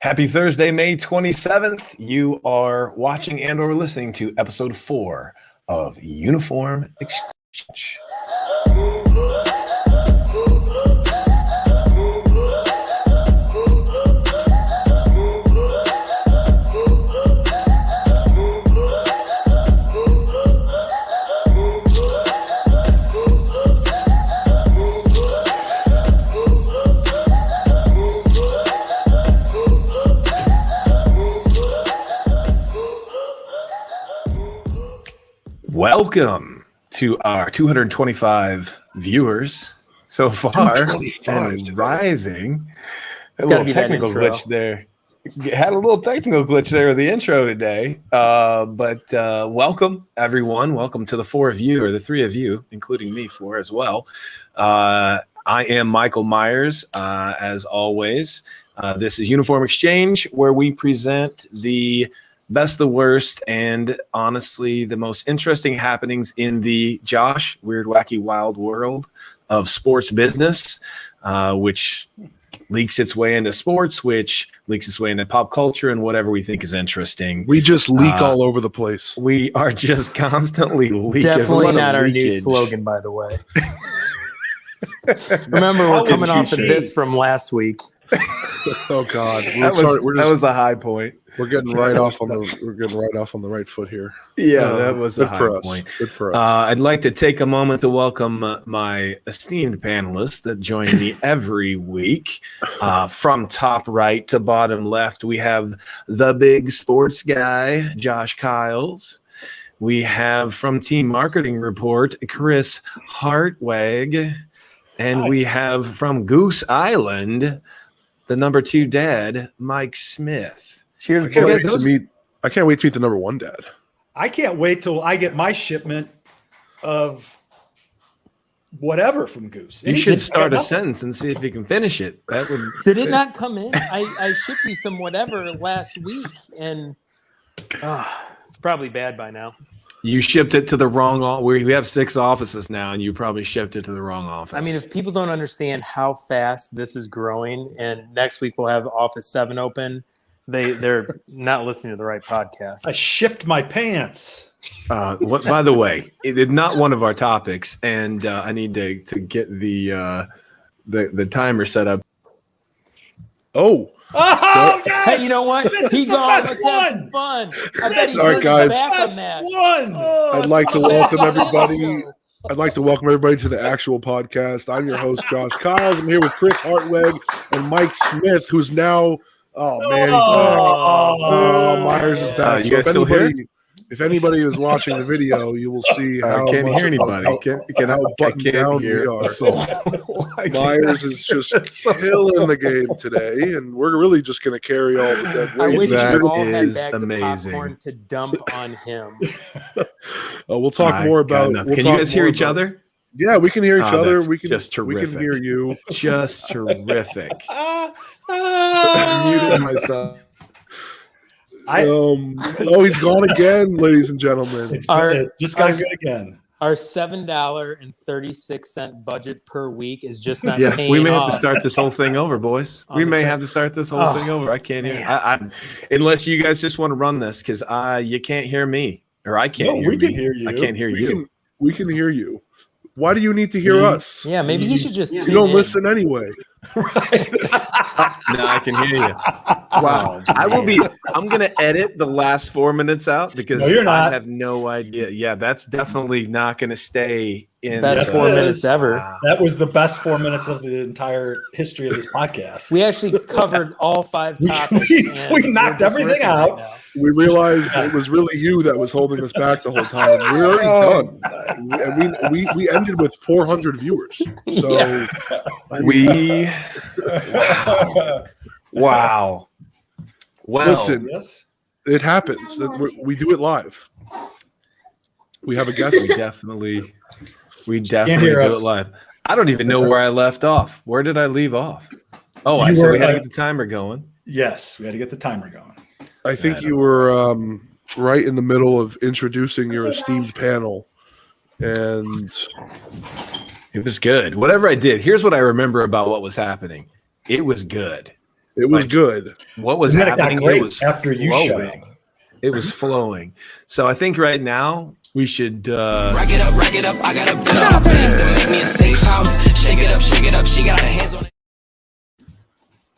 Happy Thursday, May 27th. You are watching and or listening to episode 4 of Uniform Exchange. Welcome to our 225 viewers so far and rising. It's a little technical glitch there. Had a little technical glitch there with the intro today. But welcome, everyone. Welcome to the 4 of you, or the 3 of you, including me, 4 as well. I am Michael Myers, as always. This is Uniform Exchange, where we present the best, the worst, and honestly, the most interesting happenings in the Josh, weird, wacky, wild world of sports business, which leaks its way into sports, which leaks its way into pop culture and whatever we think is interesting. We just leak all over the place. We are just constantly leaking. Definitely not our new slogan, by the way. Remember, we're coming off of this from last week. Oh God, that was a high point. We're getting right off on the right foot here. Yeah, that was a high point. Good for us. I'd like to take a moment to welcome my esteemed panelists that join me every week. From top right to bottom left, we have the big sports guy, Josh Kiles. We have from Team Marketing Report, Chris Hartweg. And we have from Goose Island, the number 2 dad, Mike Smith. Cheers, I can't boys. wait to meet the number 1 dad. I can't wait till I get my shipment of whatever from Goose. You should start a sentence and see if you can finish it. That would. Did it not come in? I shipped you some whatever last week, and it's probably bad by now. You shipped it to the wrong. We have 6 offices now, and you probably shipped it to the wrong office. I mean, if people don't understand how fast this is growing, and next week we'll have Office 7 open, they're not listening to the right podcast. I shipped my pants. By the way, it's not one of our topics, and I need to get the timer set up. Oh, yes! Hey, you know what? He gone. Let's have some fun. I bet he's back on that. I'd like to welcome everybody. I'd like to welcome everybody to the actual podcast. I'm your host, Josh Kiles. I'm here with Chris Hartweg and Mike Smith, who's now. Oh man, he's back. Myers is back. You guys still here? If anybody is watching the video, you will see how I can't hear anybody. I can't hear. Myers is just killing the game today, and we're really just going to carry all the dead weight. I wish That you all had is bags amazing. of popcorn to dump on him. We'll talk more about. Can you guys hear each other? Yeah, we can hear each other. We can just terrific. We can hear you. Just terrific. Muted myself. He's gone again, ladies and gentlemen. It just got good again. Our $7.36 budget per week is just not paying we may off. have to start this whole thing over, boys. We may have to start this whole thing over. I can't hear. Unless you guys just want to run this, because you can't hear me, or I can't hear we me. can hear you. I can't hear you. We can hear you. Why do you need to hear us? Yeah, maybe he should just. You don't listen anyway. No, I can hear you. Wow. I'm going to edit the last 4 minutes out because No, you're not. I have no idea. Yeah, that's definitely not going to stay in. Best 4 minutes ever. That was the best 4 minutes of the entire history of this podcast. We actually covered all 5 topics. We knocked everything out. We realized it was really you that was holding us back the whole time. We're already done. And we ended with 400 viewers. So Wow. Well, listen, it happens. We do it live. We have a guest. We definitely do it live. I don't even know where I left off. Where did I leave off? Oh, I said we had to get the timer going. Yes, we had to get the timer going. I think you were right in the middle of introducing your esteemed panel, and it was good. Whatever I did, here's what I remember about what was happening. It was good. It was Like, good. what was And then it got happening? great It was after you shut up. flowing. It was flowing. So I think right now we should Rack it up, I got a bitch to make me a safe house. Shake it up, she got her hands on it.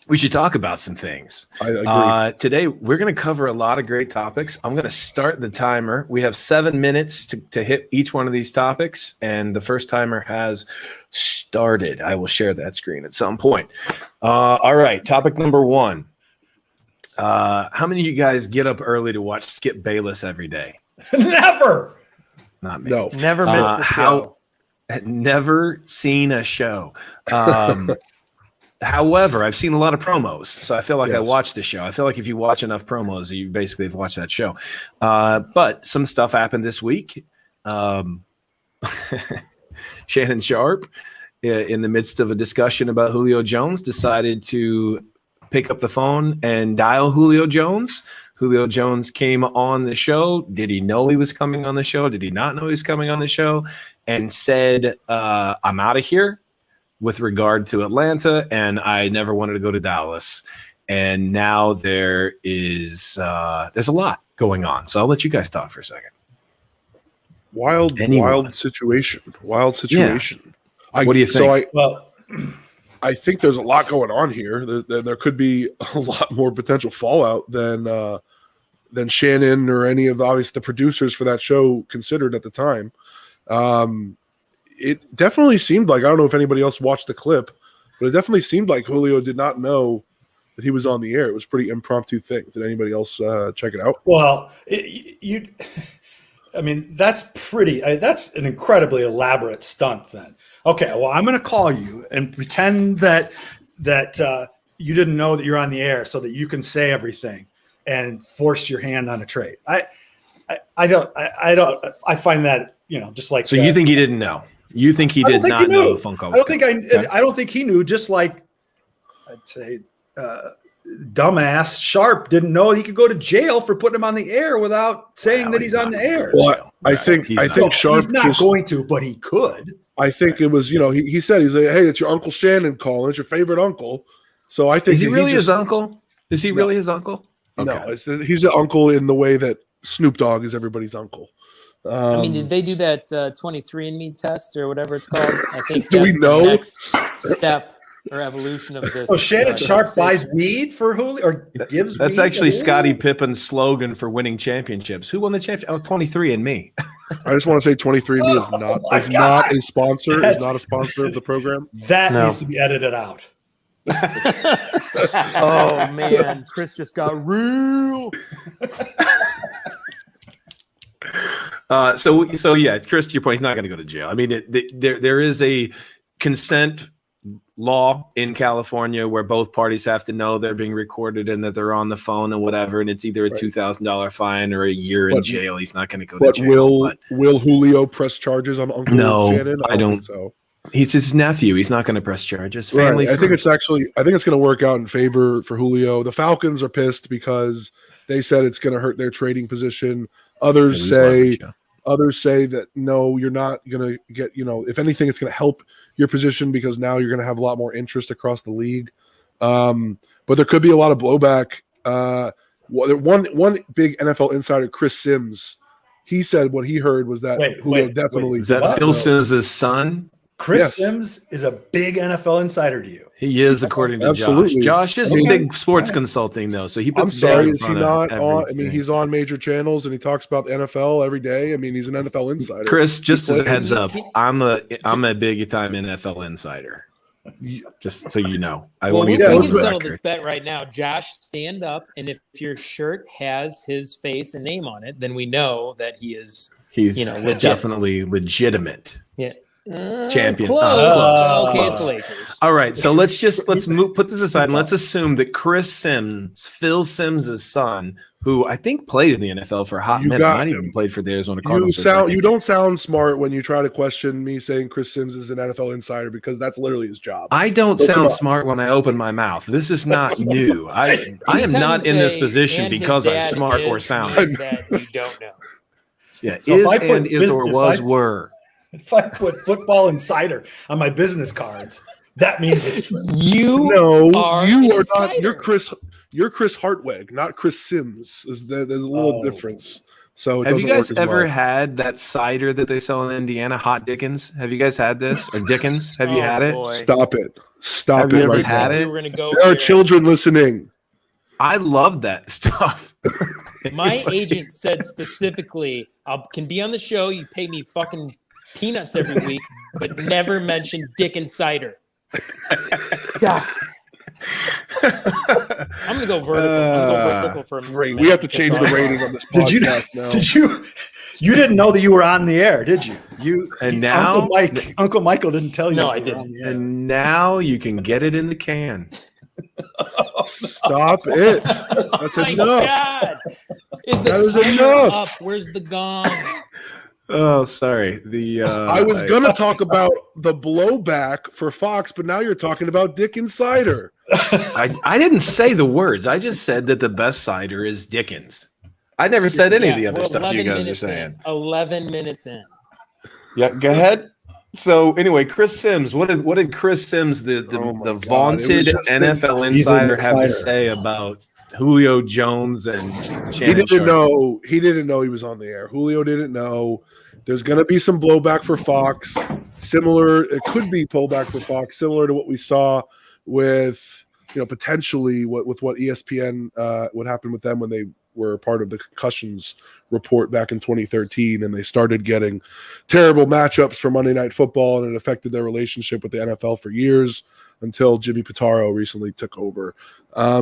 we should talk about some things. I agree. Today we're going to cover a lot of great topics. I'm going to start the timer. We have 7 minutes to hit each one of these topics, and the first timer has started. I will share that screen at some point. All right, topic number 1. How many of you guys get up early to watch Skip Bayless every day? Never. Not me. No. Never missed a show. Never seen a show. However, I've seen a lot of promos, so I feel like I Yes. watched the show. I feel like if you watch enough promos, you basically have watched that show. But some stuff happened this week. Shannon Sharp, in the midst of a discussion about Julio Jones, decided to pick up the phone and dial Julio Jones. Julio Jones came on the show. Did he know he was coming on the show? Did he not know he was coming on the show? And said, I'm out of here with regard to Atlanta, and I never wanted to go to Dallas. And now there's a lot going on. So I'll let you guys talk for a second. Wild situation. What do you think? Well, I think there's a lot going on here. There could be a lot more potential fallout than Shannon or any of the producers for that show considered at the time. It definitely seemed like, I don't know if anybody else watched the clip, but it definitely seemed like Julio did not know that he was on the air. It was a pretty impromptu thing. Did anybody else check it out? well, that's an incredibly elaborate stunt then. Okay, well, I'm going to call you and pretend that you didn't know that you're on the air so that you can say everything and force your hand on a trade. I find that, just like. So you think he didn't know? You think he did not know the phone call was coming? I don't think he knew, just like I'd say dumbass Sharp didn't know he could go to jail for putting him on the air without saying that he's on the air. Well, I think Sharp he's not going to, but he could. I think it was, he said, he's like, hey, it's your Uncle Shannon calling. It's your favorite uncle. So I think Is he really his uncle? Is he really his uncle? No, he's an uncle in the way that Snoop Dogg is everybody's uncle. Did they do that 23andMe test or whatever it's called? I think Do we that's know? the next step or evolution of this. So Shannon Sharp buys weed for Julio, or gives. That's weed actually to Julio? Scottie Pippen's slogan for winning championships. Who won the championship? Oh, 23 and me. I just want to say 23andMe is not a sponsor. Is not a sponsor of the program. That needs to be edited out. Oh man, Chris just got real. So yeah, Chris, to your point, he's not going to go to jail. I mean, there is a consent law in California where both parties have to know they're being recorded and that they're on the phone and whatever, and it's either a $2,000 fine or a year in jail. He's not going to go to jail. Will Julio press charges on Uncle Shannon? I don't. So he's his nephew. He's not going to press charges. Family. Right. I think it's going to work out in favor for Julio. The Falcons are pissed because they said it's going to hurt their trading position. Others say that no, you're not going to get, if anything, it's going to help your position because now you're going to have a lot more interest across the league. But there could be a lot of blowback. One big NFL insider, Chris Sims, he said what he heard was that Julio definitely. Is that Phil Sims' son? Chris Sims is a big NFL insider to you. He is, according to Absolutely. Josh. Josh is big sports consulting, though, so he puts. I'm sorry, is he not on? I mean, he's on major channels and he talks about the NFL every day. I mean, he's an NFL insider. Chris, just as a heads up, I'm a big time NFL insider. Just so you know, We can settle this bet right now. Josh, stand up, and if your shirt has his face and name on it, then we know that he's legit. Definitely legitimate. Yeah. Champion. Close. Okay, it's the Lakers. All right, so let's put this aside and let's assume that Chris Sims, Phil Sims' son, who I think played in the NFL for a hot minute, might even played for the Arizona Cardinals. You don't sound smart when you try to question me saying Chris Sims is an NFL insider because that's literally his job. I don't sound smart when I open my mouth. This is not new. I am not in this position because I'm smart or sound. That you don't know. Yeah, So were. If I put Football Insider on my business cards, that means it's true. You No, are you an are not. insider. You're Chris Hartweg, not Chris Sims. There's a little difference. So it Have you doesn't guys work as ever well. had that cider that they sell in Indiana, Hot Dickens? Have you guys had this? Or Dickens? Have you Oh, had it? boy. Stop it! Stop Have it you ever right had now. it? We were going to go There are here. children listening. I love that stuff. My agent said specifically, I can be on the show. You pay me fucking peanuts every week, but never mention Dick and cider. God. I'm going to go vertical. I'm going to go vertical for a Great. minute. We have to change the Sorry. rating on this Did you? podcast now. Did you? You didn't know that you were on the air, did you? And now, Uncle Michael didn't tell you. No, that I you were didn't. on the air. and now you can get it in the can. Stop it! That's Oh my enough. God. Is the That is timer enough. up? Where's the gong? Oh, sorry. I was gonna talk about the blowback for Fox, but now you're talking about Dick and cider. I didn't say the words. I just said that the best cider is Dickens. I never said any of the other we're stuff you 11 guys are minutes saying. in. 11 minutes in. Yeah, go ahead. So anyway, Chris Sims, what did Chris Sims, the Oh my God, it vaunted was just NFL he's an insider, have to insider. say about Julio Jones and He Shannon didn't Sharpe? know. He didn't know he was on the air. Julio didn't know. There's going to be some blowback for Fox. Similar, it could be pullback for Fox, similar to what we saw with, potentially with what ESPN, what happened with them when they were part of the concussions report back in 2013, and they started getting terrible matchups for Monday Night Football, and it affected their relationship with the NFL for years until Jimmy Pitaro recently took over.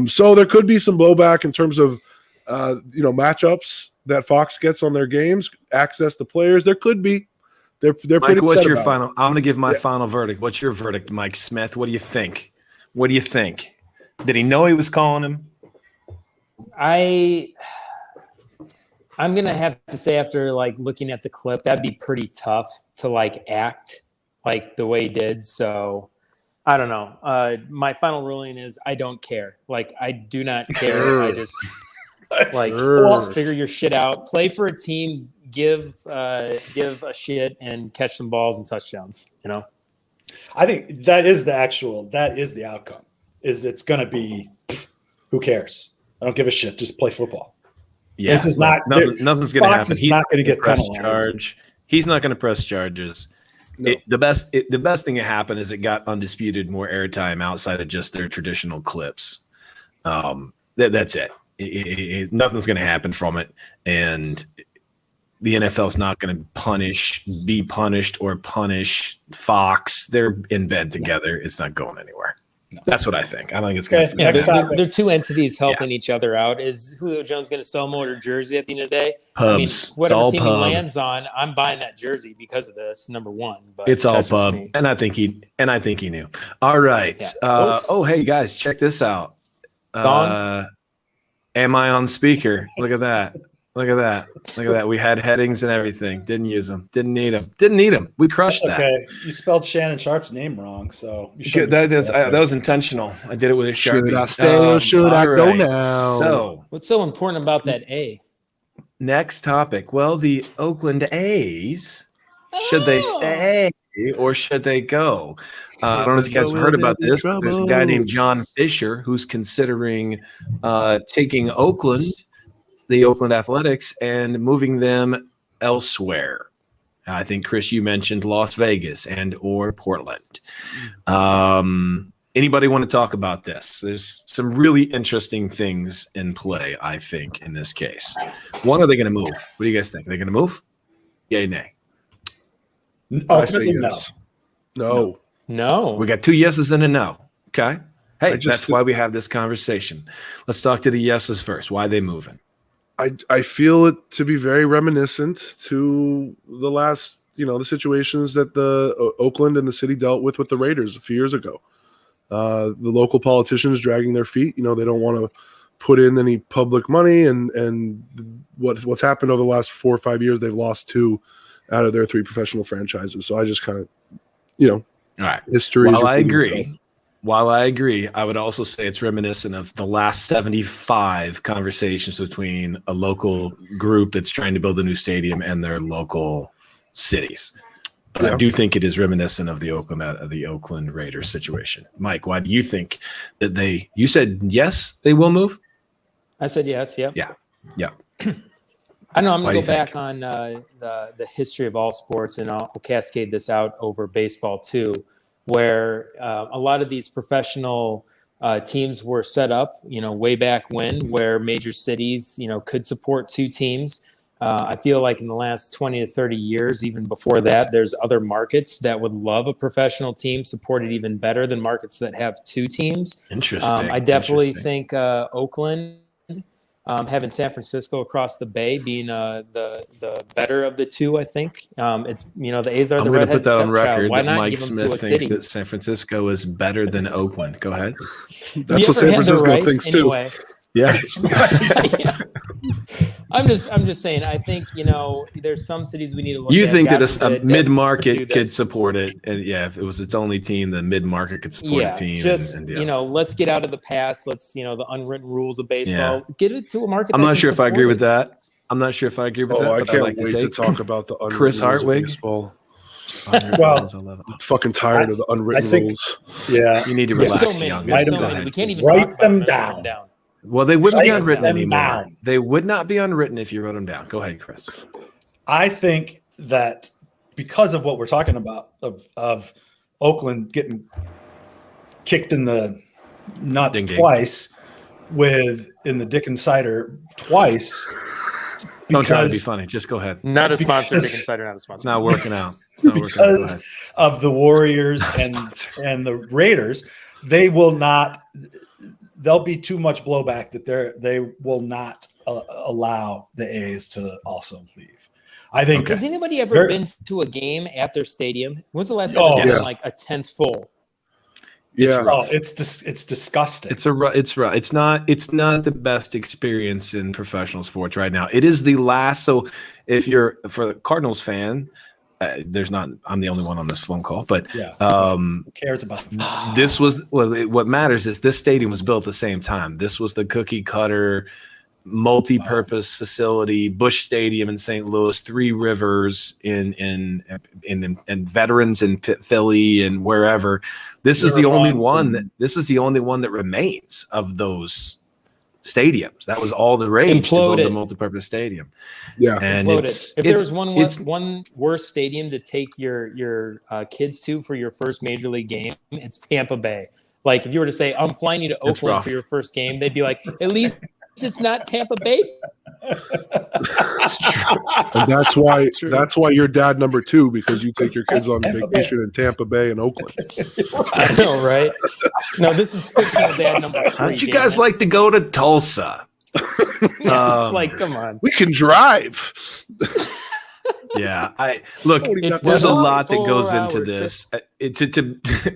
So there could be some blowback in terms of matchups that Fox gets on their games, access to players. There could be. They're Mike, pretty what's upset your about it. final? I'm going to give my final verdict. What's your verdict, Mike Smith? What do you think? What do you think? Did he know he was calling him? I'm gonna have to say, after looking at the clip, that'd be pretty tough to act like the way he did. So I don't know. My final ruling is I don't care. I do not care. I just figure your shit out. Play for a team. Give a shit and catch some balls and touchdowns. I think that is the outcome. It's going to be, who cares? I don't give a shit. Just play football. Yeah, This is not nothing's going to Fox happen. is He's not going to get press penalized. charge. He's not going to press charges. No. The best thing that happened is it got undisputed more airtime outside of just their traditional clips. That's it. Nothing's going to happen from it, and the NFL's not going to be punished, or punish Fox. They're in bed together. It's not going anywhere. No. That's what I think. I think it's going to. Yeah, Next topic. they're two entities helping each other out. Is Julio Jones going to sell more to jersey at the end of the day? Pubs. Whatever It's all team pub. he lands on, I'm buying that jersey because of this. Number one, but It's all that's just pub, me. and I think he knew. All right. Yeah. Hey guys, check this out. Gone? Am I on speaker? Look at that. Look at that. We had headings and everything. Didn't use them. Didn't need them. We crushed that. Okay, you spelled Shannon Sharp's name wrong, so you shouldn't That do that. was intentional. I did it with a Sharpie. Should I stay or should I all go right. now? So What's so important about that A? next topic. Well, the Oakland A's, should they stay or should they go? I don't know if you guys have heard about this. But there's a guy named John Fisher who's considering taking the Oakland Athletics, and moving them elsewhere. I think, Chris, you mentioned Las Vegas or Portland. Anybody want to talk about this? There's some really interesting things in play, I think, in this case. When are they going to move? What do you guys think? Are they going to move? Yay, nay? I say Ultimately, no. yes. No. No. We got two yeses and a no. Okay. Hey, I just that's why we have this conversation. Let's talk to the yeses first. Why are they moving? I feel it to be very reminiscent to the last, the situations that the Oakland and the city dealt with the Raiders a few years ago. The local politicians dragging their feet. They don't want to put in any public money, and what's happened over the last 4 or 5 years, they've lost 2 out of their 3 professional franchises. So I just kind of, All right. history. While I agree, I would also say it's reminiscent of the last 75 conversations between a local group that's trying to build a new stadium and their local cities. But I do think it is reminiscent of the Oakland Raiders situation. Mike, why do you think that you said yes, they will move? I said yes. Yep. Yeah. I know I'm Why going do to you go back on the history of all sports, and I'll cascade this out over baseball too, where a lot of these professional teams were set up, way back when, where major cities, could support two teams. I feel like in the last 20 to 30 years, even before that, there's other markets that would love a professional team supported even better than markets that have two teams. Interesting. I definitely think Oakland, having San Francisco across the bay being the better of the two, I think. It's the A's are the redhead stepchild. I'm going to put that on record. Why not give them to a city? That San Francisco is better than Oakland. Go ahead. That's what San Francisco thinks too. Anyway. Yeah. Yeah. I'm just saying. I think there's some cities we need to look at. You think that a mid-market could support it, and if it was its only team, the mid-market could support a team. Let's get out of the past. Let's the unwritten rules of baseball. Get it to a market. I'm not sure if I agree with that. I can't wait to talk about the unwritten Chris rules of Hartwig. baseball. Well, I'm fucking tired of the unwritten rules. Yeah, you need to relax. So many. We can't even write them down. Well, they wouldn't be unwritten anymore. They would not be unwritten if you wrote them down. Go ahead, Chris. I think that because of what we're talking about of Oakland getting kicked in the nuts twice in the Dick and Cider twice. Don't try to be funny. Just go ahead. Not a sponsor. Dick and Cider, not a sponsor. It's not working out. Because of the Warriors and the Raiders, there'll be too much blowback that they will not allow the A's to also leave. I think. Has anybody ever been to a game at their stadium? When's the last time it's been like a 10th full? Yeah, it's disgusting. It's not the best experience in professional sports right now. It is the last. So if you're for the Cardinals fan, I'm the only one on this phone call, but who cares about this was what matters is this stadium was built at the same time. This was the cookie cutter multi-purpose facility, Busch Stadium in St. Louis, Three Rivers in Veterans in Philly and wherever. This is the only one that remains of those stadiums. That was all the rage to build the multi-purpose stadium. Yeah, and if there was one worse stadium to take your kids to for your first major league game, it's Tampa Bay. Like if you were to say, "I'm flying you to Oakland for your first game," they'd be like, "At least it's not Tampa Bay." It's true. And that's why you're dad number 2, because you take your kids on vacation in Tampa Bay and Oakland. I know, right? No, this is fictional dad number 3. How'd you guys like to go to Tulsa? It's like, come on. We can drive. Yeah, there's a lot that goes into this.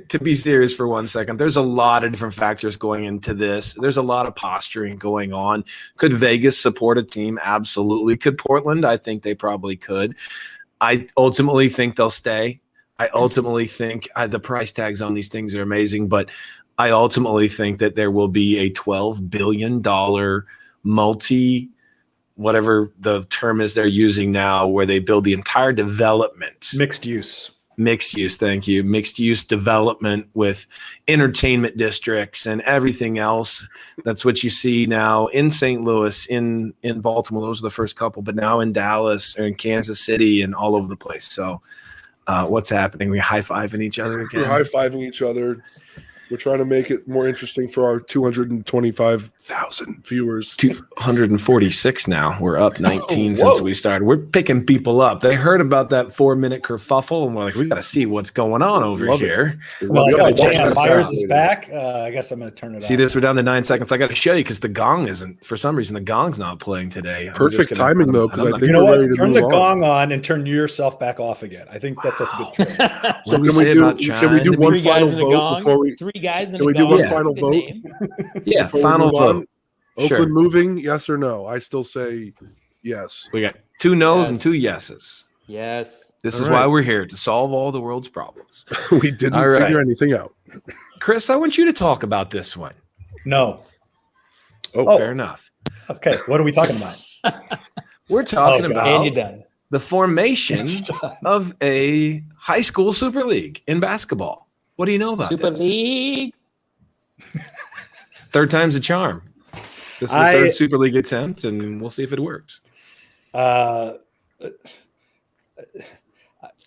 To be serious for 1 second, there's a lot of different factors going into this. There's a lot of posturing going on. Could Vegas support a team? Absolutely. Could Portland? I think they probably could. I ultimately think they'll stay. I ultimately think the price tags on these things are amazing, but I ultimately think that there will be a $12 billion whatever the term is they're using now, where they build the entire development. Mixed use, thank you. Mixed use development with entertainment districts and everything else. That's what you see now in St. Louis, in Baltimore. Those are the first couple, but now in Dallas or in Kansas City and all over the place. So what's happening? We're high-fiving each other again. We're high-fiving each other. We're trying to make it more interesting for our 225,000 viewers. 246 now. We're up 19 since we started. We're picking people up. They heard about that 4-minute kerfuffle, and we're like, we got to see what's going on over here. Well, Myers is back. I guess I'm going to turn it See this? We're down to 9 seconds. I got to show you because the gong isn't, for some reason, the gong's not playing today. Perfect timing, though, because I think we're ready to turn the gong on and turn yourself back off again. I think that's a good trick. So can we do one final vote before we... Guys can we do one final vote? Yeah, final vote. Oakland moving, yes or no? I still say yes. We got 2 no's and 2 yeses. Yes. This is why we're here, to solve all the world's problems. We didn't figure anything out. Chris, I want you to talk about this one. No. Oh, fair enough. Okay, what are we talking about? We're talking about and you're done. the formation of a high school super league in basketball. What do you know about Super this? League. Third time's a charm. This is the third super league attempt, and we'll see if it works. For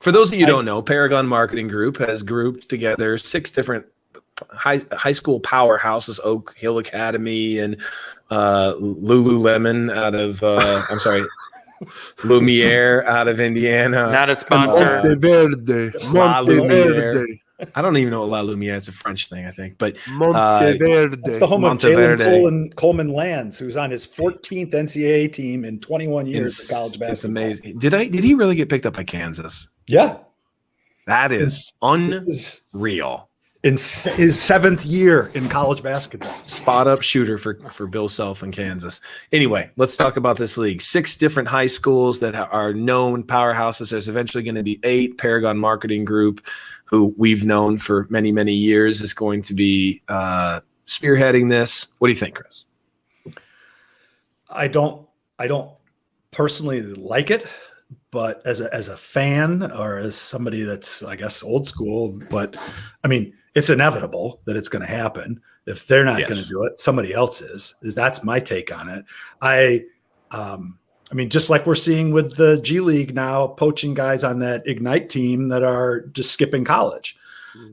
those of you who don't know, Paragon Marketing Group has grouped together 6 different high school powerhouses: Oak Hill Academy and Lululemon out of Lumiere out of Indiana. Not a sponsor. Monteverde. I don't even know what La Lumiere. It's a French thing, I think. But Monteverde. That's the home of Monteverde. Jalen Coleman Lands, who's on his 14th NCAA team in 21 years of college basketball. It's amazing. Did he really get picked up by Kansas? Yeah. That is unreal. In his 7th year in college basketball. Spot up shooter for Bill Self in Kansas. Anyway, let's talk about this league. 6 different high schools that are known powerhouses. There's eventually going to be 8. Paragon Marketing Group, who we've known for many, many years, is going to be spearheading this. What do you think, Chris? I don't personally like it, but as a fan or as somebody that's, I guess, old school, but I mean, it's inevitable that it's going to happen. If they're not going to do it, somebody else is. That's my take on it. I mean, just like we're seeing with the G League now, poaching guys on that Ignite team that are just skipping college.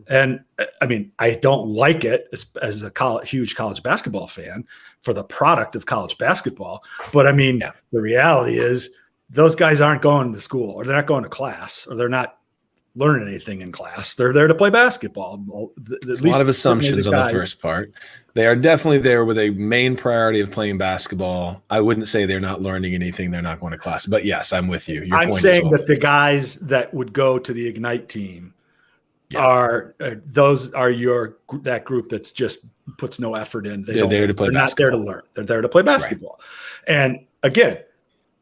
And I mean, I don't like it as a huge college basketball fan for the product of college basketball. But I mean, the reality is those guys aren't going to school, or they're not going to class, or they're not learning anything in class. They're there to play basketball. A lot of assumptions on the first part. They are definitely there with a main priority of playing basketball. I wouldn't say they're not learning anything. They're not going to class. But yes, I'm with you. I'm saying that the guys that would go to the Ignite team are that group that's just puts no effort in. They're there to play basketball. Not there to learn. They're there to play basketball. Right. And again,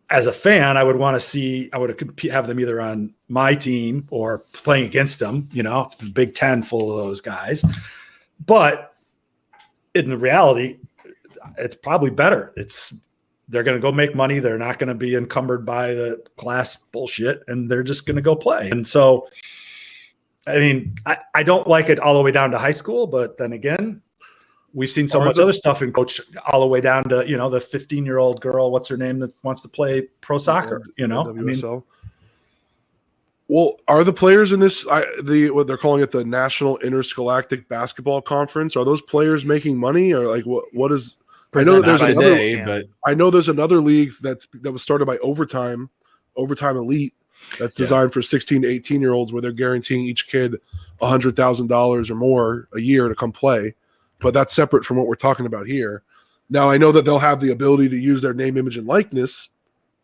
as a fan, I would want to see, I would have them either on my team or playing against them, the Big Ten full of those guys. But in the reality, it's probably better. They're going to go make money. They're not going to be encumbered by the class bullshit, and they're just going to go play. And so, I mean, I don't like it all the way down to high school, but then again, we've seen so much other stuff in coach all the way down to, the 15-year-old girl, what's her name, that wants to play pro soccer, WSL. Well, are the players in this, what they're calling it, the National Interscholastic Basketball Conference, are those players making money, or like what is? I know there's another league that was started by Overtime Elite, that's designed for 16 to 18-year-olds, where they're guaranteeing each kid $100,000 or more a year to come play. But that's separate from what we're talking about here. Now, I know that they'll have the ability to use their name, image, and likeness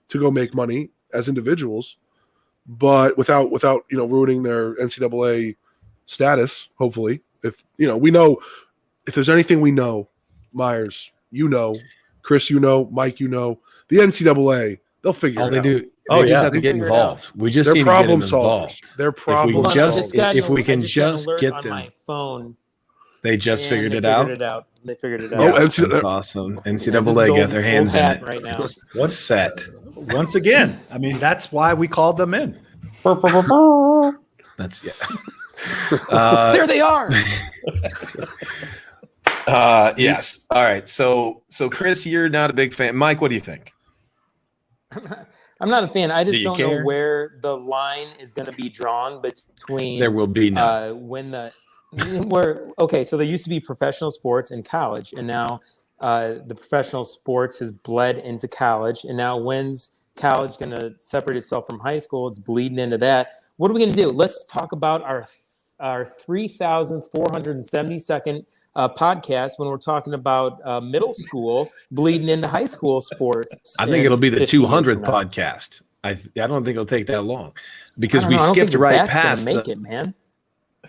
to go make money as individuals, but without ruining their NCAA status. Hopefully, if we know, if there's anything we know, Myers, Chris, Mike, the NCAA, they'll figure it out. They do. They just have to get involved. We just need to get them involved. They're problem solvers. If we can just get them. My phone. They just figured it out. They figured it out. Oh, that's awesome. NCAA got their hands in it right now. What's set? Once again, I mean, that's why we called them in. That's there they are. Yes. All right. So Chris, you're not a big fan. Mike, what do you think? I'm not a fan. I just don't know where the line is going to be drawn between. There will be no. So there used to be professional sports in college, and now the professional sports has bled into college, and now when's college going to separate itself from high school? It's bleeding into that. What are we going to do? Let's talk about our 3,472nd podcast when we're talking about middle school bleeding into high school sports. I think it'll be the 200th podcast. I don't think it'll take that long, because we skipped right past. Make it, man.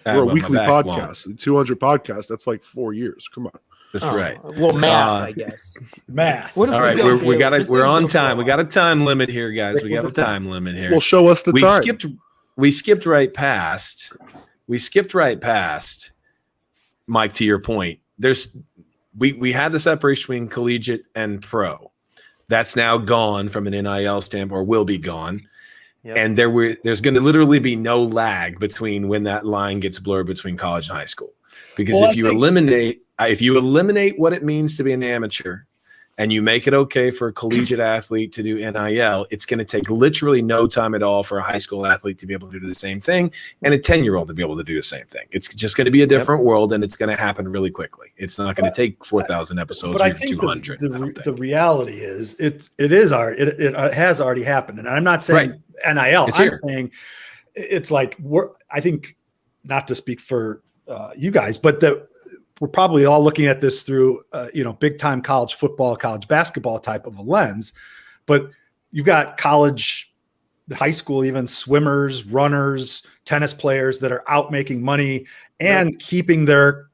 We're a weekly podcast. 200 podcasts. That's like 4 years. Come on. That's right. Well, math, I guess. Math. All right, we're on time. We got a time limit here, guys. We got a time limit here. Well, show us the time. We skipped right past. Mike, to your point, we had the separation between collegiate and pro. That's now gone from an NIL standpoint, or will be gone. Yep. And there's going to literally be no lag between when that line gets blurred between college and high school. Because if you eliminate what it means to be an amateur and you make it okay for a collegiate athlete to do NIL, it's going to take literally no time at all for a high school athlete to be able to do the same thing and a 10-year-old to be able to do the same thing. It's just going to be a different world, and it's going to happen really quickly. It's not going to take 4,000 episodes or 200. The reality is it has already happened. And I'm not saying NIL. I'm saying it's like I think, not to speak for you guys, but we're probably all looking at this through, big time college football, college basketball type of a lens. But you've got college, high school, even swimmers, runners, tennis players that are out making money and keeping their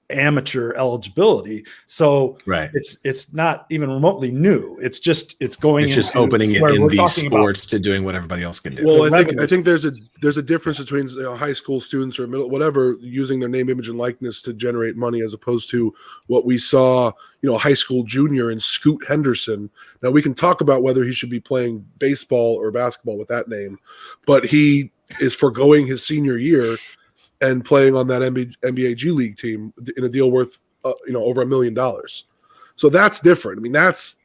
amateur eligibility. So it's not even remotely new. It's just opening it in these sports to doing what everybody else can do. Well, I think there's a difference between high school students or middle, whatever, using their name, image, and likeness to generate money, as opposed to what we saw, high school junior in Scoot Henderson. Now we can talk about whether he should be playing baseball or basketball with that name, but he is foregoing his senior year and playing on that NBA G League team in a deal worth, over $1 million. So that's different. I mean, that's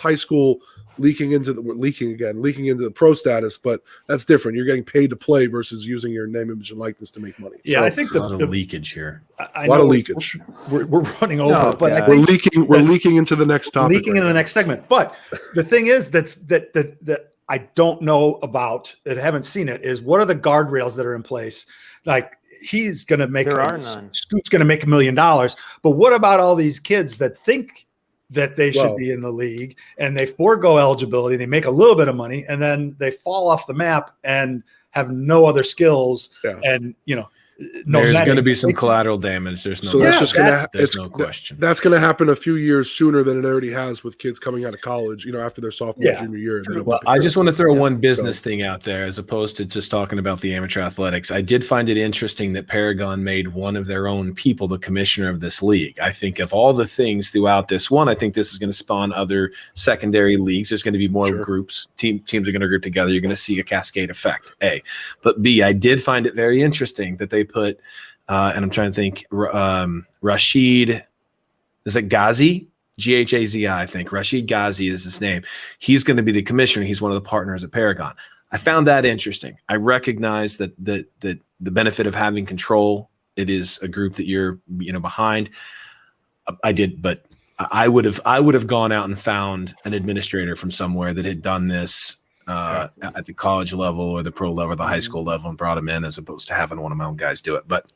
high school leaking into the pro status, but that's different. You're getting paid to play versus using your name, image, and likeness to make money. Yeah, so, I think a lot of leakage here. A lot of leakage. We're running over, but we're leaking into the next topic. Leaking into the next segment. But the thing is that I don't know about, that I haven't seen it, is what are the guardrails that are in place? Like, he's going to make, Scoot's going to make $1 million. But what about all these kids that think that they should be in the league and they forego eligibility, they make a little bit of money, and then they fall off the map and have no other skills and, there's going to be some collateral damage. There's no, no question. That's going to happen a few years sooner than it already has with kids coming out of college, after their sophomore, junior year. Well, I just want to throw one business thing out there, as opposed to just talking about the amateur athletics. I did find it interesting that Paragon made one of their own people the commissioner of this league. I think of all the things throughout this one, I think this is going to spawn other secondary leagues. There's going to be more groups. Teams are going to group together. You're going to see a cascade effect, A. But B, I did find it very interesting that they put, and I'm trying to think, Rashid, is it Ghazi? Ghazi, I think. Rashid Ghazi is his name. He's going to be the commissioner. He's one of the partners at Paragon. I found that interesting. I recognize that the benefit of having control. It is a group that you're behind. I did, but I would have gone out and found an administrator from somewhere that had done this at the college level or the pro level or the high school level and brought him in, as opposed to having one of my own guys do it. But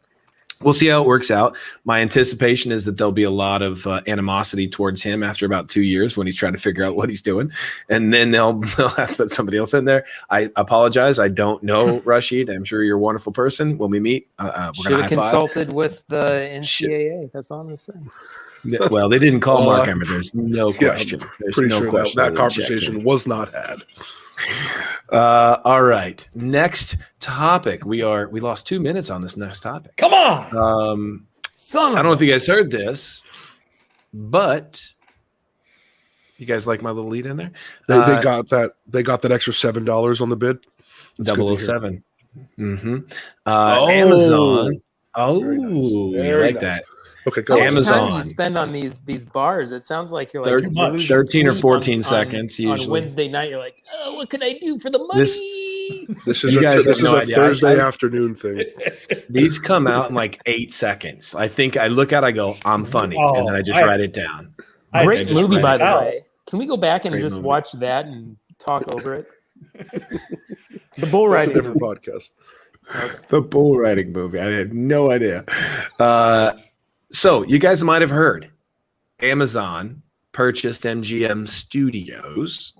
we'll see how it works out. My anticipation is that there'll be a lot of animosity towards him after about 2 years when he's trying to figure out what he's doing. And then they'll have to put somebody else in there. I apologize. I don't know Rashid. I'm sure you're a wonderful person. When we meet, we're going to high five. Consulted with the NCAA. That's all I'm saying. Well, they didn't call Mark Emmert. There's no question. There's pretty no sure question that conversation was not had. All right. Next topic. We lost 2 minutes on this next topic. Come on. I don't know if you guys heard this, but you guys like my little lead in there? They got that extra $7 on the bid. 007. Mm-hmm. Amazon. Oh, I like that. Okay, go. How much Amazon. time do you spend on these bars? It sounds like you're like 13 or 14 seconds usually. On Wednesday night, you're like, oh, what can I do for the money? This is a Thursday afternoon thing. These come out in like 8 seconds. I think I look at it, I go, I'm funny, and then I just write it down. Great movie, by the way. Can we go back and just watch that and talk over it? The bull riding That's a different podcast. Okay. The bull riding movie. I had no idea. So you guys might have heard Amazon purchased MGM Studios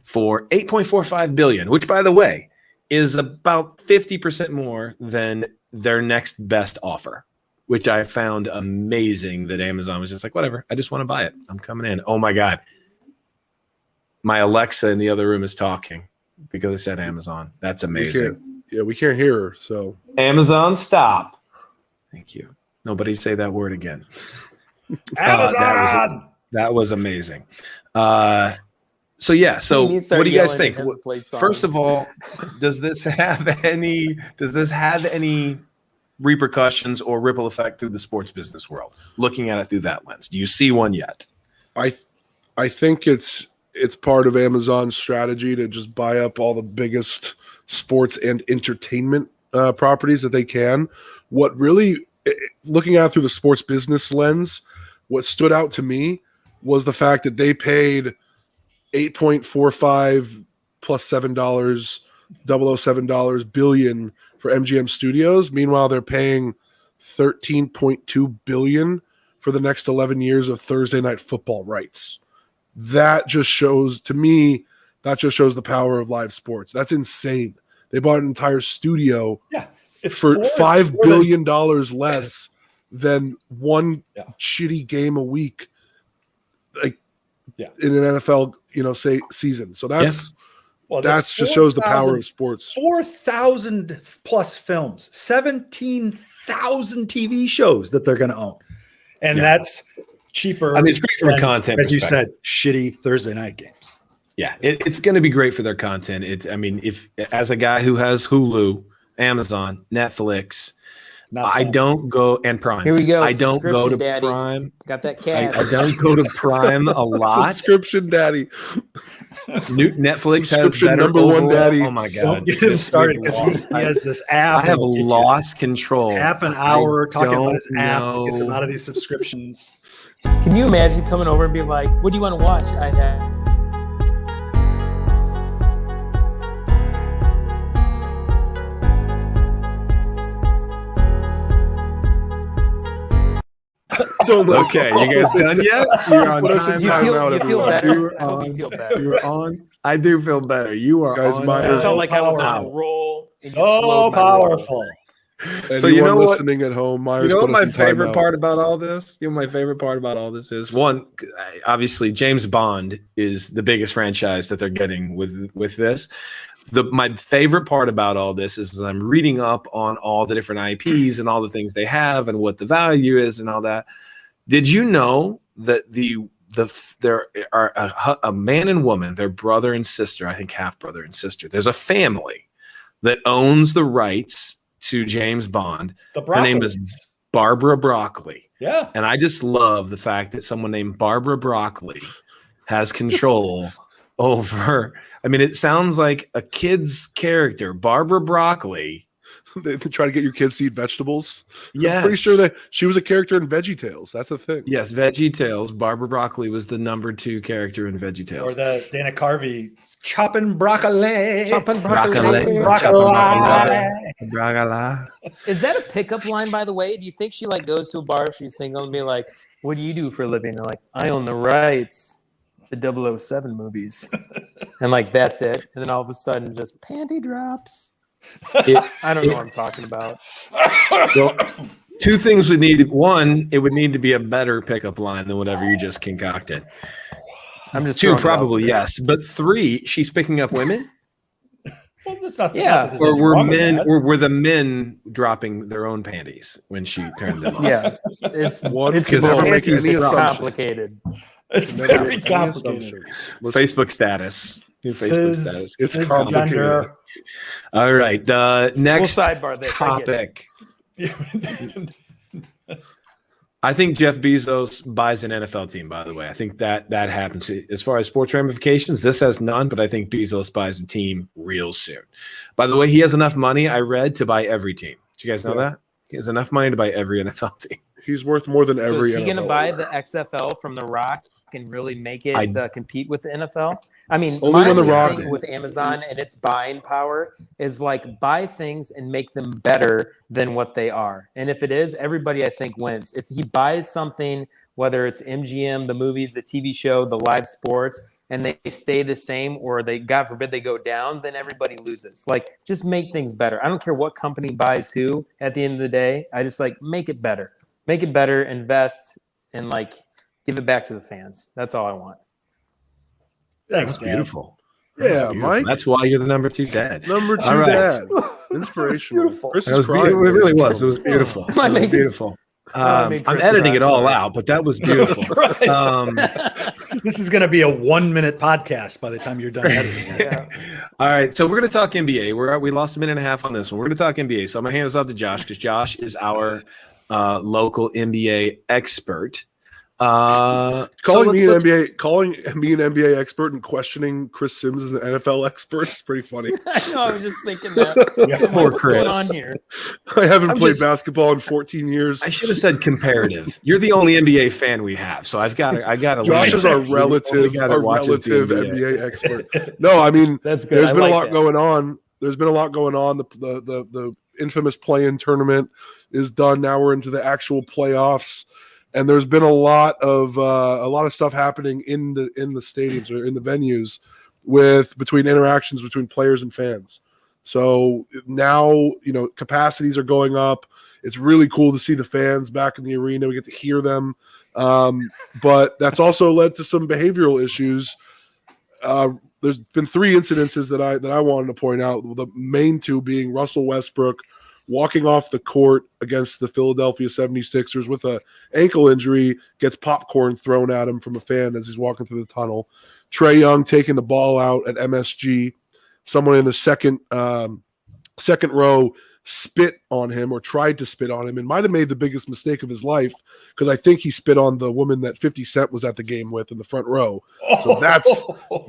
for $8.45 billion, which, by the way, is about 50% more than their next best offer, which I found amazing that Amazon was just like, whatever, I just want to buy it. I'm coming in. Oh my God. My Alexa in the other room is talking because I said Amazon. That's amazing. We can't hear her. So Amazon, stop. Thank you. Nobody say that word again. Amazon. That was amazing. So yeah. So He needs to what do you guys start think? yelling at him to play songs. First of all, does this have any repercussions or ripple effect through the sports business world? Looking at it through that lens, do you see one yet? I think it's part of Amazon's strategy to just buy up all the biggest sports and entertainment properties that they can. What really, looking at it through the sports business lens, what stood out to me was the fact that they paid $8.45 plus $7, $007 billion for MGM Studios. Meanwhile, they're paying $13.2 billion for the next 11 years of Thursday Night Football rights. That just shows, to me, the power of live sports. That's insane. They bought an entire studio for $5 billion less than one shitty game a week, like in an NFL, season. So that's just shows the power of sports. 4,000 plus films, 17,000 TV shows that they're going to own, and that's cheaper. I mean, it's great from a content, as you said, shitty Thursday night games. Yeah, it's going to be great for their content. If as a guy who has Hulu, Amazon, Netflix, I don't go and Prime. Here we go. I don't go to Daddy. Prime. Got that cash. I don't go to Prime a lot. Subscription daddy. Netflix has Subscription better number one overall. daddy. Oh my god! Don't get him started because he has this app. I have lost control. Half an hour talking about his app. know. Gets him out of these subscriptions. Can you imagine coming over and being like, "What do you want to watch?" I have. Okay, you guys done yet? You're on time. You feel everyone. better. I hope you feel better. You're on. I do feel better. You are Guys, on. my- I time. felt like I was on Wow. a roll. and you So slowed my roll. powerful. So you know what- listening at home, Myers, You know what put my us in favorite timeout. part about all this? You know what my favorite part about all this is? One, obviously, James Bond is the biggest franchise that they're getting with this. My favorite part about all this is I'm reading up on all the different IPs and all the things they have and what the value is and all that. Did you know that there are a man and woman, their brother and sister, I think half brother and sister. There's a family that owns the rights to James Bond. Her name is Barbara Broccoli. Yeah. And I just love the fact that someone named Barbara Broccoli has control over. I mean, it sounds like a kid's character, Barbara Broccoli. They try to get your kids to eat vegetables. Yes. I'm pretty sure that she was a character in VeggieTales. That's a thing. Yes, VeggieTales. Barbara Broccoli was the number 2 character in VeggieTales. Or the Dana Carvey chopping broccoli. Chopping Broccoli. Broccoli. Is that a pickup line, by the way? Do you think she goes to a bar if she's single and be like, "What do you do for a living?" They're like, "I own the rights to 007 movies," and that's it. And then all of a sudden, just panty drops. I don't know what I'm talking about. Well, 2 things would need. 1, it would need to be a better pickup line than whatever you just concocted. I'm just 2, throwing it out probably there. yes, but 3, she's picking up women. Well, that's not Or were the men dropping their own panties when she turned them on? Yeah, it's One it's can both. never make any It's assumption. complicated. It's very complicated. Facebook status. New Facebook status. It's complicated. All right. Next We'll sidebar this. I get it. topic. I think Jeff Bezos buys an NFL team, by the way. I think that happens. As far as sports ramifications, this has none, but I think Bezos buys a team real soon. By the way, he has enough money, I read, to buy every team. Do you guys know that? He has enough money to buy every NFL team. He's worth more than So every. is he going to NFL buy owner. the XFL from The Rock and really make it I- compete with the NFL? I mean, Only my when The only Rock- thing with Amazon and its buying power is buy things and make them better than what they are. And if it is, everybody I think wins. If he buys something, whether it's MGM, the movies, the TV show, the live sports, and they stay the same, or they, God forbid, they go down, then everybody loses. Just make things better. I don't care what company buys who. At the end of the day, I just make it better. Make it better, invest, and give it back to the fans. That's all I want. Thanks, That's Dan. beautiful. Yeah, Beautiful. Mike. That's why you're the number 2 dad. Number 2 All right. dad. Inspirational. Chris That is was crying. it really was. It was beautiful. Am I It was making- beautiful. I made I'm Chris editing cry, it all sorry. out, but that was beautiful. This is going to be a 1-minute podcast by the time you're done editing it. Yeah. All right, so we're going to talk NBA. We lost a minute and a half on this one. We're going to talk NBA. So I'm going to hand this off to Josh because Josh is our local NBA expert. Calling me an NBA expert and questioning Chris Sims as an NFL expert is pretty funny. I know. I was just thinking that. Yeah, poor What's Chris. going on here? I haven't played basketball in 14 years. I should have said comparative. You're the only NBA fan we have, so I got to. Josh is our relative NBA expert. No, I mean, That's good. there's been like a lot that. going on. There's been a lot going on. The infamous play-in tournament is done. Now we're into the actual playoffs. And there's been a lot of stuff happening in the stadiums or in the venues between interactions between players and fans. So now, capacities are going up. It's really cool to see the fans back in the arena. We get to hear them. But that's also led to some behavioral issues. There's been 3 incidences that I wanted to point out. The main 2 being Russell Westbrook walking off the court against the Philadelphia 76ers with an ankle injury, gets popcorn thrown at him from a fan as he's walking through the tunnel. Trae Young taking the ball out at MSG. Someone in the second row spit on him or tried to spit on him and might have made the biggest mistake of his life because I think he spit on the woman that 50 Cent was at the game with in the front row. So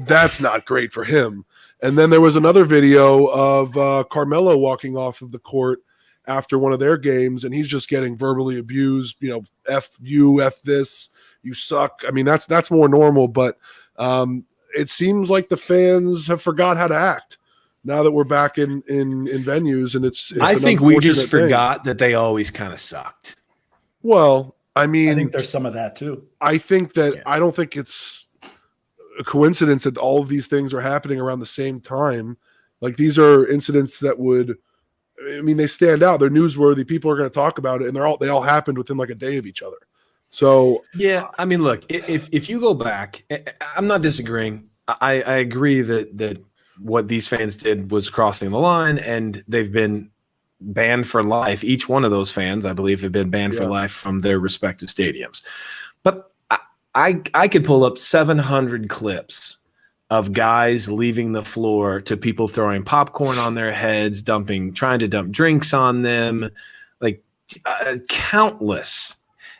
that's not great for him. And then there was another video of Carmelo walking off of the court after one of their games, and he's just getting verbally abused. F you, F this, you suck. I mean, that's more normal, but it seems like the fans have forgot how to act now that we're back in venues, and it's I think we just forgot that they always kind of sucked. Well, I mean, I think there's some of that too. I think that I don't think it's a coincidence that all of these things are happening around the same time. Like, these are incidents that they stand out. They're newsworthy. People are going to talk about it, and they all happened within like a day of each other. So yeah, I mean, look, if you go back, I'm not disagreeing. I agree that what these fans did was crossing the line, and they've been banned for life. Each one of those fans, I believe, have been banned for life from their respective stadiums. But I could pull up 700 clips of guys leaving the floor to people throwing popcorn on their heads, trying to dump drinks on them, like countless.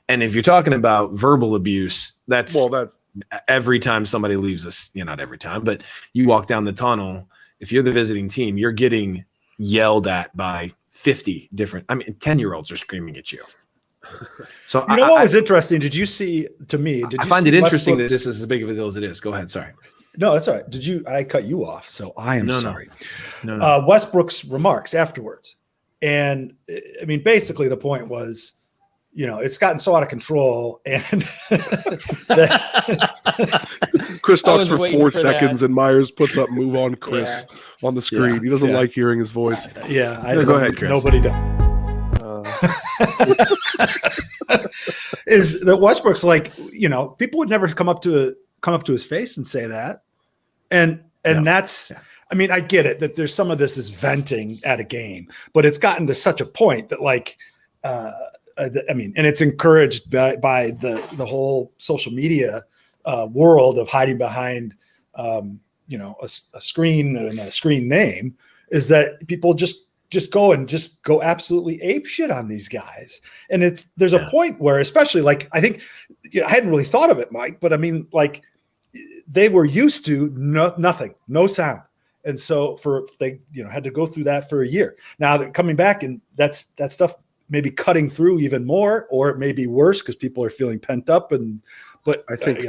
And if you're talking about verbal abuse, that's every time somebody leaves us, not every time, but you walk down the tunnel, if you're the visiting team, you're getting yelled at by 50 different, 10-year-olds are screaming at you. So what was interesting? Did you see, I find it interesting that this is as big of a deal as it is. Go ahead. Sorry. No, that's all right. I cut you off, so I am sorry. No. Westbrook's remarks afterwards. And I mean, basically the point was, it's gotten so out of control, and Chris talks for 4 seconds, and Myers puts up "Move on, Chris" on the screen. Yeah. He doesn't like hearing his voice. Go ahead, Chris. Nobody does. Is that Westbrook's like, people would never come up to his face and say that, and that's. I mean, I get it that there's some of this is venting at a game, but it's gotten to such a point that and it's encouraged by the whole social media world of hiding behind, a screen and a screen name, is that people just go absolutely ape shit on these guys. And there's a point where, especially I think, I hadn't really thought of it, Mike, but I mean, they were used to nothing, no sound. And so they had to go through that for a year. Now they're coming back, and that stuff may be cutting through even more, or it may be worse because people are feeling pent up. But I think it's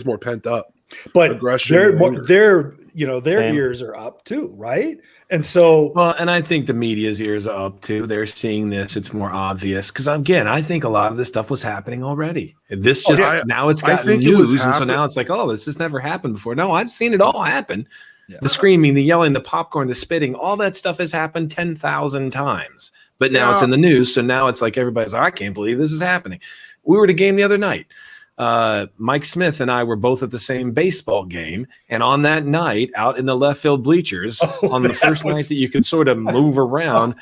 more pent up. But aggression. their ears are up too, right? And so, and I think the media's ears are up too. They're seeing this; it's more obvious because, again, I think a lot of this stuff was happening already. This now it's gotten news, and so now it's like, oh, this has never happened before. No, I've seen it all happen. Yeah. The screaming, the yelling, the popcorn, the spitting, all that stuff has happened 10,000 times. But now it's in the news, so now it's like everybody's like, I can't believe this is happening. We were at a game the other night. Mike Smith and I were both at the same baseball game, and on that night, out in the left field bleachers, on the first night that you could sort of move around,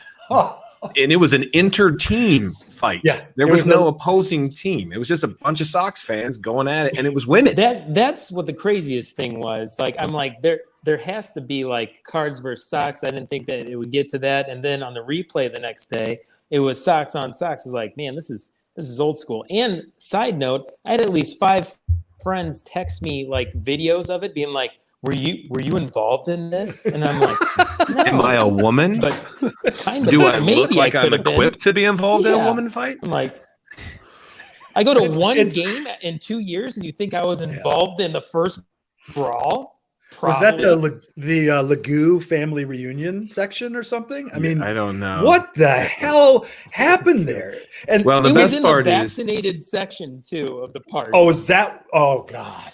and it was an inter-team fight. Yeah, there it was was no opposing team. It was just a bunch of Sox fans going at it, and it was women. That's what the craziest thing was. Like, I'm like, there has to be like Cards versus Sox. I didn't think that it would get to that. And then on the replay the next day, it was Sox on Sox. I was like, man, this is old school. And side note, I had at least 5 friends text me like videos of it, being like, were you involved in this? And I'm like, no. Am I a woman? But kind of. Do I maybe look like I I'm could have equipped to be involved in a Yeah. woman fight? I'm like, I go to one it's- game in 2 years, and you think I was involved in the first brawl? Was that Probably. the Lagoo family reunion section or something? I mean, I don't know what the hell happened there. And Well, the it was best in part the is, vaccinated section too of the park. oh, is that? Oh God!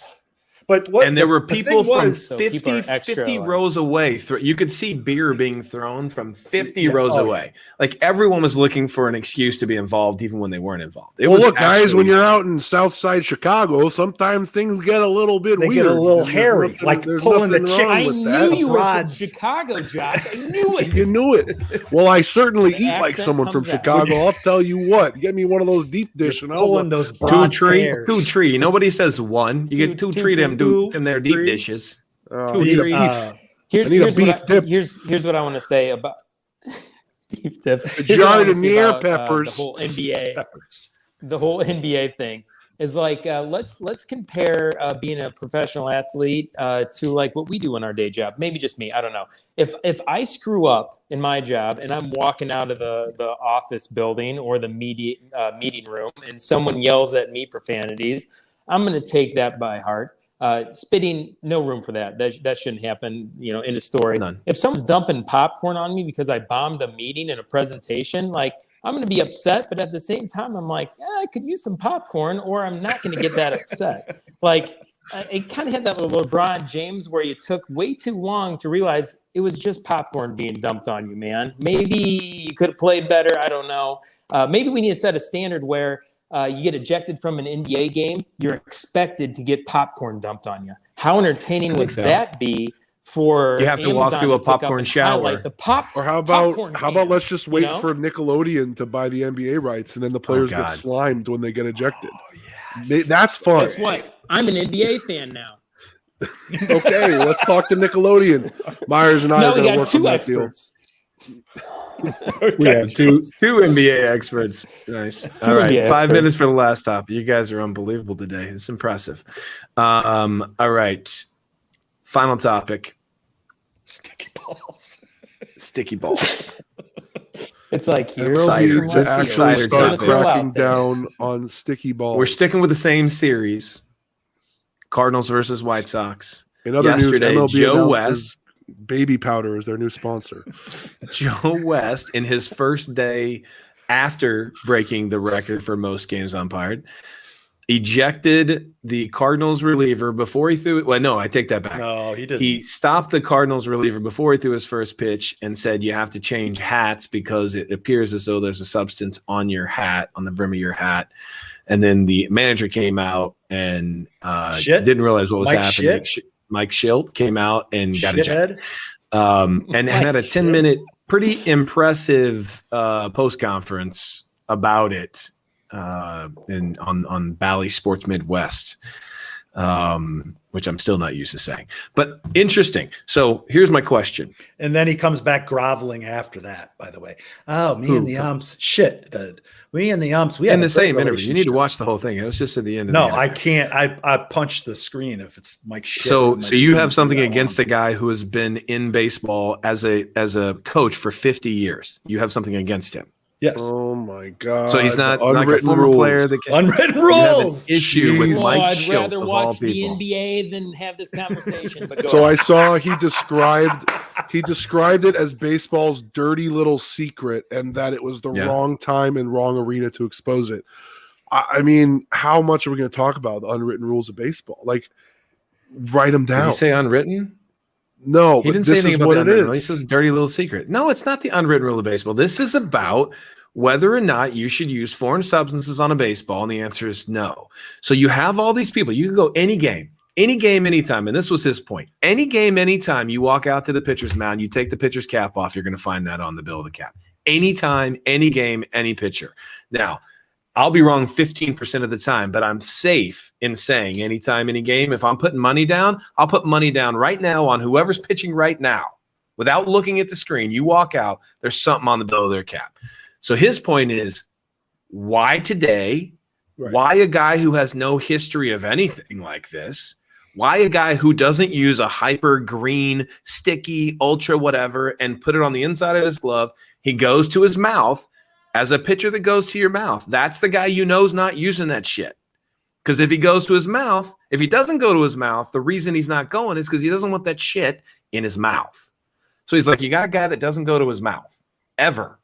But what? and there were the people thing from was- So 50, people are extra, 50 like- rows away. You could see beer being thrown from 50 Yeah, rows oh, away. Like everyone was looking for an excuse to be involved, even when they weren't involved. It Well, was look, guys, actually- when you're out in South Side Chicago, sometimes things get a little bit They weird. get a little There's hairy, nothing- like there's pulling the nothing chicks. wrong I with knew that. you were from Rods. Chicago, Josh. I knew it. You knew it. Well, I certainly eat like accent someone from comes out. Chicago. I'll tell you what. Get me one of those deep dish, and I'll pulling those two broad tree, hairs. two tree. Nobody says one. You get two tree them two, in their deep three. dishes. I Two need a trees. beef. Here's, I need a here's, what beef dip. here's what I want to say about beef dip. A Here's what I giant wanna say near about, peppers. the whole NBA. Peppers. The whole NBA thing is like let's compare being a professional athlete to like what we do in our day job. Maybe just me, I don't know. If I screw up in my job and I'm walking out of the office building or the meeting room and someone yells at me profanities, I'm going to take that by heart. Spitting, no room for that. That shouldn't happen. In a story. None. If someone's dumping popcorn on me because I bombed a meeting in a presentation, like, I'm going to be upset, but at the same time, I'm like, I could use some popcorn, or I'm not going to get that upset. Like, it kind of had that little LeBron James where you took way too long to realize it was just popcorn being dumped on you, man. Maybe you could have played better. I don't know. Maybe we need to set a standard where you get ejected from an NBA game, you're expected to get popcorn dumped on you. How entertaining would so. that be? For You have to walk Amazon through a pick up popcorn and shower. highlight the pop. Or how popcorn about can, let's just wait you know? for Nickelodeon to buy the NBA rights, and then the players get God. slimed when they get ejected. That's fun. Guess what? I'm an NBA fan now. Okay, let's talk to Nickelodeon. Myers and I Now are we going to got work on two that deal. experts. We have two NBA experts. Nice. Two All right, NBA 5 experts. minutes for the last topic. You guys are unbelievable today. It's impressive. All right, final topic. Sticky balls. Sticky balls. It's like And here's we'll Cider- be one to last cider actually year. start topic. Throw out cracking there. down on sticky balls. We're sticking with the same series. Cardinals versus White Sox. In other yesterday, news, MLB Joe announces Baby Powder is their new sponsor. Joe West, in his first day after breaking the record for most games umpired, ejected the Cardinals reliever before he threw it. Well, no, I take that back. No, he didn't. He stopped the Cardinals reliever before he threw his first pitch and said, you have to change hats because it appears as though there's a substance on your hat, on the brim of your hat. And then the manager came out and didn't realize what was Mike happening. Mike Schilt came out and got ejected. And had a 10-minute, pretty impressive post conference about it on Bally Sports Midwest, which I'm still not used to saying. But interesting. So here's my question. And then he comes back groveling after that, by the way. Oh, me and the umps. Shit. Me and the umps. We In had the a great same interview, you need to relationship. watch the whole thing. It was just at the end of No, the I interview. can't. I punch the screen if it's Mike shit. So My you screen have something that against long. a guy who has been in baseball as a coach for 50 years. You have something against him. Yes. Oh my god! So he's not like a Unwritten former rules. player that can Unwritten you have an rules. issue with Jeez. Mike I'd Schilt rather of all watch the people. NBA than have this conversation. But go So on. I saw he described it as baseball's dirty little secret, and that it was the Yeah. wrong time and wrong arena to expose it. I mean, how much are we going to talk about the unwritten rules of baseball? Like, write them Did down. you say unwritten? No, He but didn't say this anything is about what the it unwritten rule. He is. says dirty little secret. No, it's not the unwritten rule of baseball. This is about whether or not you should use foreign substances on a baseball, and the answer is no. So you have all these people. You can go any game, anytime. And this was his point. Any game, anytime you walk out to the pitcher's mound, you take the pitcher's cap off, you're going to find that on the bill of the cap. anytime, any game, any pitcher. Now, I'll be wrong 15% of the time, but I'm safe in saying anytime, any game. If I'm putting money down, I'll put money down right now on whoever's pitching right now. Without looking at the screen, you walk out, there's something on the bill of their cap. So his point is, why today? Right. Why a guy who has no history of anything like this? Why a guy who doesn't use a hyper green, sticky, ultra whatever and put it on the inside of his glove? He goes to his mouth as a pitcher that goes to your mouth. That's the guy you know is not using that shit. Because if he goes to his mouth, if he doesn't go to his mouth, the reason he's not going is because he doesn't want that shit in his mouth. So he's like, you got a guy that doesn't go to his mouth ever.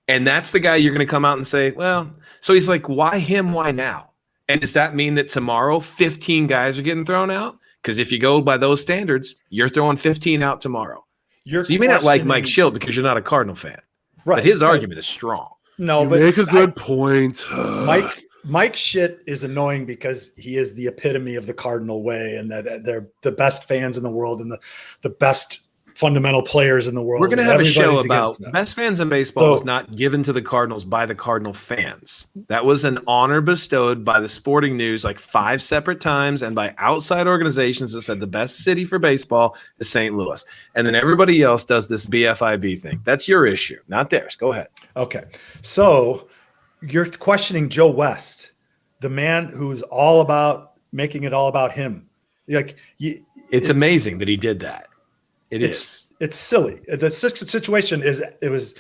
And that's the guy you're going to come out and say, well, so he's like, why him? Why now? And does that mean that tomorrow 15 guys are getting thrown out? Because if you go by those standards, you're throwing 15 out tomorrow. So you may not like Mike Schilt because you're not a Cardinal fan. Right. But his argument is strong. No, but make a good point. Mike shit is annoying because he is the epitome of the Cardinal way, and that they're the best fans in the world and the best fundamental players in the world. We're going to have a show about best fans in baseball was not given to the Cardinals by the Cardinal fans. That was an honor bestowed by the Sporting News like 5 separate times and by outside organizations that said the best city for baseball is St. Louis. And then everybody else does this BFIB thing. That's your issue, not theirs. Go ahead. Okay. So you're questioning Joe West, the man who's all about making it all about him. Like it's amazing that he did that. It's silly. The situation it was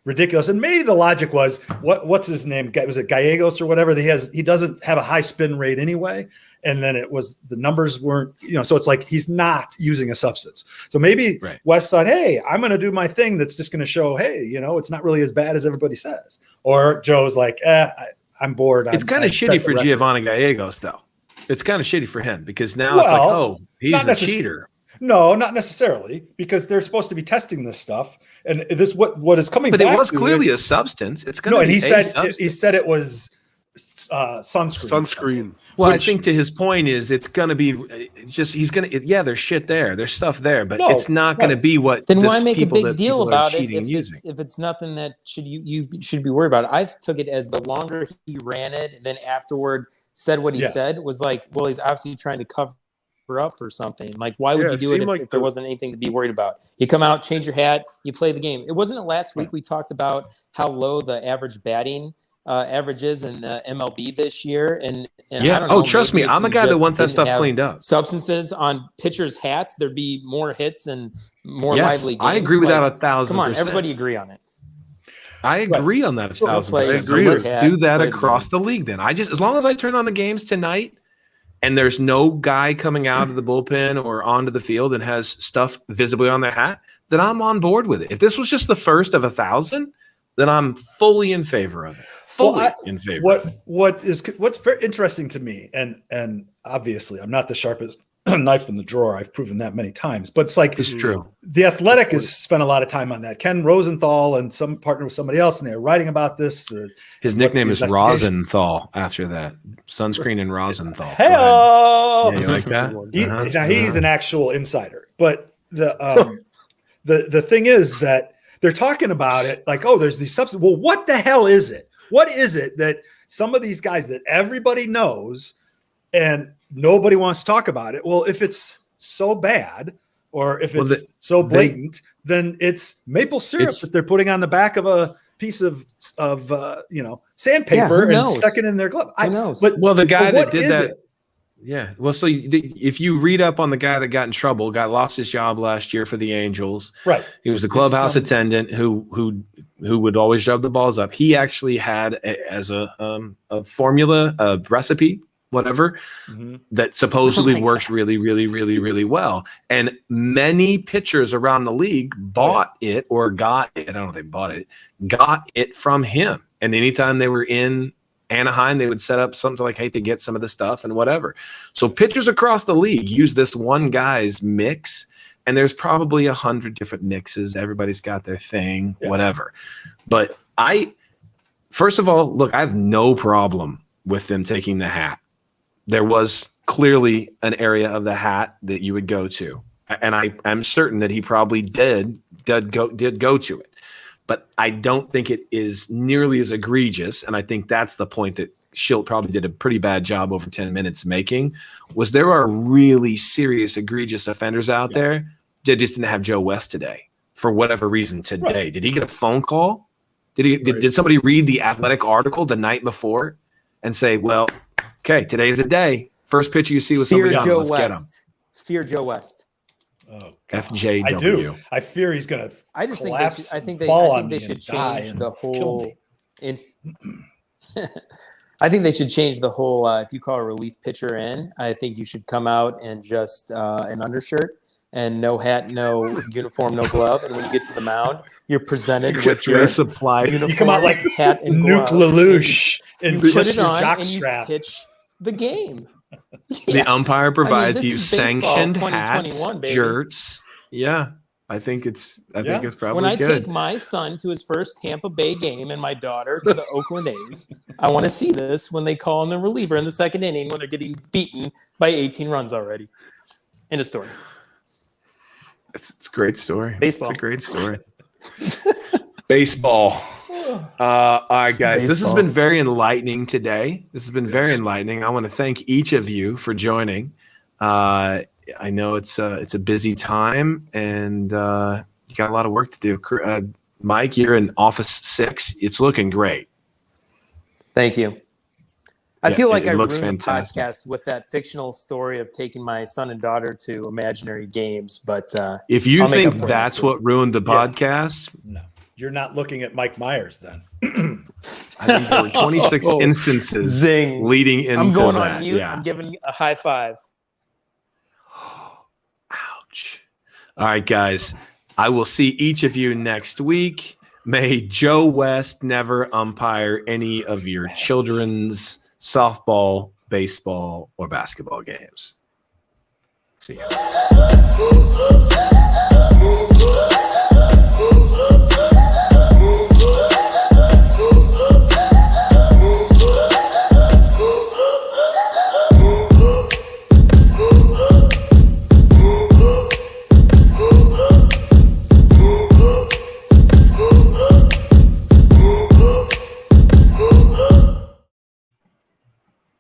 ridiculous. And maybe the logic was what's his name? Was it Gallegos or whatever? He doesn't have a high spin rate anyway. And then it was the numbers weren't, so it's like he's not using a substance. So maybe West thought, hey, I'm going to do my thing that's just going to show, hey, it's not really as bad as everybody says. Or Joe's like, I'm bored. It's kind of shitty for Giovanni Gallegos, though. It's kind of shitty for him because now it's like, oh, he's a cheater. No, not necessarily, because they're supposed to be testing this stuff, and this what is coming. But back it was clearly a substance. It's going to be he said it was sunscreen. Well, I think to his point is it's going to be he's going to there's shit there, there's stuff there, but it's not going to be what. Then why make a big deal about it if it's nothing that you should be worried about? I took it as the longer he ran it, and then afterward said what he said was like, well, he's obviously trying to cover up or something. Like, why would you do it if there wasn't anything to be worried about? You come out, change your hat, you play the game. It wasn't last week we talked about how low the average batting average is in MLB this year, and I don't know, trust me, I'm a guy that wants that stuff cleaned up. Substances on pitchers' hats, there'd be more hits and more lively games. I agree with that 1,000%. Come on, everybody agree on it. I agree on that 1,000%. I agree. Let's do that across the league. Then as long as I turn on the games tonight, and there's no guy coming out of the bullpen or onto the field and has stuff visibly on their hat, then I'm on board with it. If this was just the first of 1,000, then I'm fully in favor of it. In favor. What's very interesting to me, and obviously I'm not the sharpest knife in the drawer. I've proven that many times, but it's like it's true. The Athletic has spent a lot of time on that. Ken Rosenthal and some partner with somebody else, and they're writing about this. His nickname is Rosenthal. After that, sunscreen and Rosenthal. Hey, you like that? Now he's an actual insider, but the thing is that they're talking about it like, oh, there's these substances. Well, what the hell is it? What is it that some of these guys that everybody knows and nobody wants to talk about it? Well, if it's so bad or if it's so blatant, then it's maple syrup that they're putting on the back of a piece of sandpaper and stuck it in their glove. Who knows? The guy that did that. Yeah. Well, so if you read up on the guy that got in trouble, lost his job last year for the Angels. Right. He was a clubhouse attendant who would always shove the balls up. He actually had as a formula, a recipe, whatever, that supposedly works really, really, really, really well. And many pitchers around the league bought it or got it. I don't know if they bought it, got it from him. And anytime they were in Anaheim, they would set up something like, hey, to get some of the stuff and whatever. So pitchers across the league use this one guy's mix, and there's probably 100 different mixes. Everybody's got their thing, whatever. But first of all, look, I have no problem with them taking the hat. There was clearly an area of the hat that you would go to, and I'm certain that he probably did go to it. but I don't think it is nearly as egregious. And I think that's the point that Schilt probably did a pretty bad job over 10 minutes making, was there are really serious, egregious offenders out there that just didn't have Joe West today for whatever reason today. Did he get a phone call? Did somebody read the Athletic article the night before and say, well, okay, today's a day. First picture you see with somebody else, let's get him. Fear Joe West. Oh, FJW. I do. I fear he's going to. I just think they should change the whole. I think they should change the whole. If you call a relief pitcher in, I think you should come out and just an undershirt and no hat, no uniform, no glove. And when you get to the mound, you're presented with your supply. uniform, you come out like hat and Nuke glove. Lelouch and You put just it your on jock and you strap. pitch the game. The umpire provides this you is baseball sanctioned 2021, hats, baby. shirts. Yeah, I think it's probably When I good. take my son to his first Tampa Bay game and my daughter to the Oakland A's, I want to see this when they call in the reliever in the second inning when they're getting beaten by 18 runs already. End of story. It's a great story. Baseball. It's a great story. Baseball. All right, guys. This has been very enlightening today. This has been very enlightening. I want to thank each of you for joining. I know it's a busy time, and you got a lot of work to do. Mike, you're in Office 6. It's looking great. Thank you. I feel like I looks ruined the fantastic. podcast with that fictional story of taking my son and daughter to imaginary games. But If you I'll make think up for it that's next what week. ruined the podcast, No, you're not looking at Mike Myers then. I think there were 26 Oh, instances zing. leading into I'm going that. on mute. Yeah. I'm giving a high five. Ouch. All right, guys. I will see each of you next week. May Joe West never umpire any of your children's softball, baseball, or basketball games. See ya.